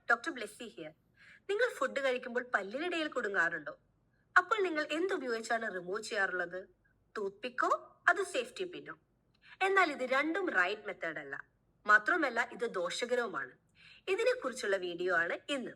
Doctor Blessy here. നിങ്ങൾ food കഴിക്കുമ്പോൾ പല്ലിനിടയിൽ കുടുങ്ങാറുണ്ടോ? അപ്പോൾ നിങ്ങൾ എന്തുപയോഗിച്ചാണ് റിമൂവ് ചെയ്യാറുള്ളത്? ടൂത്ത് പിക്കോ അത് സേഫ്റ്റി പിന്നോ? എന്നാൽ ഇത് രണ്ടും റൈറ്റ് മെത്തേഡ് അല്ല. മാത്രമല്ല ഇത് ദോഷകരവുമാണ്. ഇതിനെ കുറിച്ചുള്ള വീഡിയോ ആണ് ഇന്ന്.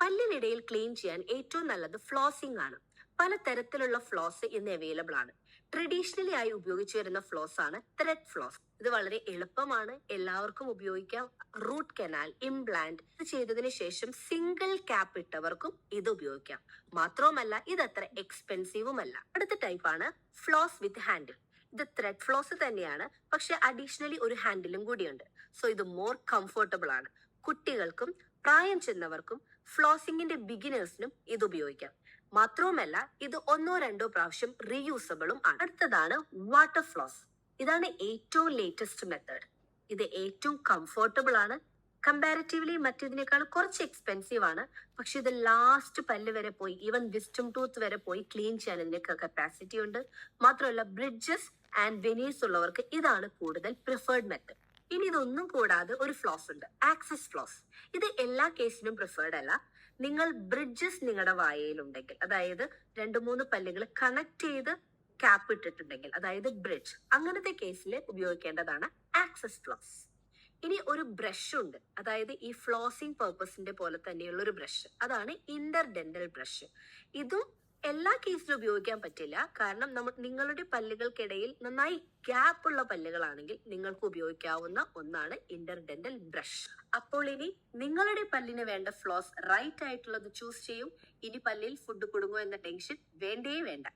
പല്ലിനിടയിൽ ക്ലീൻ ചെയ്യാൻ ഏറ്റവും നല്ലത് ഫ്ലോസിംഗ് ആണ്. പല തരത്തിലുള്ള ഫ്ലോസ് ഇന്ന് അവൈലബിൾ ആണ്. ട്രഡീഷണലി ആയി ഉപയോഗിച്ചു വരുന്ന ഫ്ലോസ് ആണ് ത്രെഡ് ഫ്ലോസ്. ഇത് വളരെ എളുപ്പമാണ്, എല്ലാവർക്കും ഉപയോഗിക്കാം. റൂട്ട് കനാൽ, ഇംപ്ലാന്റ് ഇത് ചെയ്തതിന് ശേഷം സിംഗിൾ ക്യാപ്പ് ഇട്ടവർക്കും ഇത് ഉപയോഗിക്കാം. മാത്രവുമല്ല ഇത് അത്ര എക്സ്പെൻസീവുമല്ല. അടുത്ത ടൈപ്പാണ് ഫ്ലോസ് വിത്ത് ഹാൻഡിൽ. ഇത് ത്രെഡ് ഫ്ലോസ് തന്നെയാണ്, പക്ഷെ അഡീഷണലി ഒരു ഹാൻഡിലും കൂടിയുണ്ട്. സോ ഇത് മോർ കംഫർട്ടബിൾ ആണ്. കുട്ടികൾക്കും പ്രായം ചെന്നവർക്കും ഫ്ലോസിംഗിന്റെ ബിഗിനേഴ്സിനും ഇത് ഉപയോഗിക്കാം. മാത്രവുമല്ല ഇത് 1-2 പ്രാവശ്യം റീയൂസബിളും ആണ്. അടുത്തതാണ് വാട്ടർ ഫ്ലോസ്. ഇതാണ് ഏറ്റവും ലേറ്റസ്റ്റ് മെത്തേഡ്. ഇത് ഏറ്റവും കംഫർട്ടബിൾ ആണ്. കമ്പാരിറ്റീവ്ലി മറ്റേതിനേക്കാൾ കുറച്ച് എക്സ്പെൻസീവ് ആണ്. പക്ഷെ ഇത് ലാസ്റ്റ് പല്ല് വരെ പോയി, ഈവൻ വിസ്റ്റം ടൂത്ത് വരെ പോയി ക്ലീൻ ചെയ്യാൻ ഇതിന്റെ കപ്പാസിറ്റി ഉണ്ട്. മാത്രമല്ല ബ്രിഡ്ജസ് ആൻഡ് വെനീസ് ഉള്ളവർക്ക് ഇതാണ് കൂടുതൽ പ്രിഫേർഡ് മെത്തേഡ്. ഇനി ഇതൊന്നും കൂടാതെ ഒരു ഫ്ലോസ് ഉണ്ട്, ആക്സിസ് ഫ്ലോസ്. ഇത് എല്ലാ കേസിനും പ്രിഫേർഡ് അല്ല. നിങ്ങൾ ബ്രിഡ്ജസ് നിങ്ങളുടെ വായയിലുണ്ടെങ്കിൽ, അതായത് 2-3 പല്ലുകൾ കണക്ട് ചെയ്ത് ക്യാപ്പ് ഇട്ടിട്ടുണ്ടെങ്കിൽ, അതായത് ബ്രിഡ്ജ്, അങ്ങനത്തെ കേസിൽ ഉപയോഗിക്കേണ്ടതാണ് ആക്സിസ് ഫ്ലോസ്. ഇനി ഒരു ബ്രഷ് ഉണ്ട്, അതായത് ഈ ഫ്ലോസിംഗ് പർപ്പസിന്റെ പോലെ തന്നെയുള്ള ഒരു ബ്രഷ്, അതാണ് ഇന്റർഡെന്റൽ ബ്രഷ്. ഇതും എല്ലാ കേസിലും ഉപയോഗിക്കാൻ പറ്റില്ല. കാരണം നിങ്ങളുടെ പല്ലുകൾക്കിടയിൽ നന്നായി ഗ്യാപ്പ് ഉള്ള പല്ലുകളാണെങ്കിൽ നിങ്ങൾക്ക് ഉപയോഗിക്കാവുന്ന ഒന്നാണ് ഇന്റർഡെന്റൽ ബ്രഷ്. അപ്പോൾ ഇനി നിങ്ങളുടെ പല്ലിന് വേണ്ട ഫ്ലോസ് റൈറ്റ് ആയിട്ടുള്ളത് ചൂസ് ചെയ്യും. ഇനി പല്ലിൽ ഫുഡ് കുടുങ്ങോ എന്ന ടെൻഷൻ വേണ്ടേ വേണ്ട.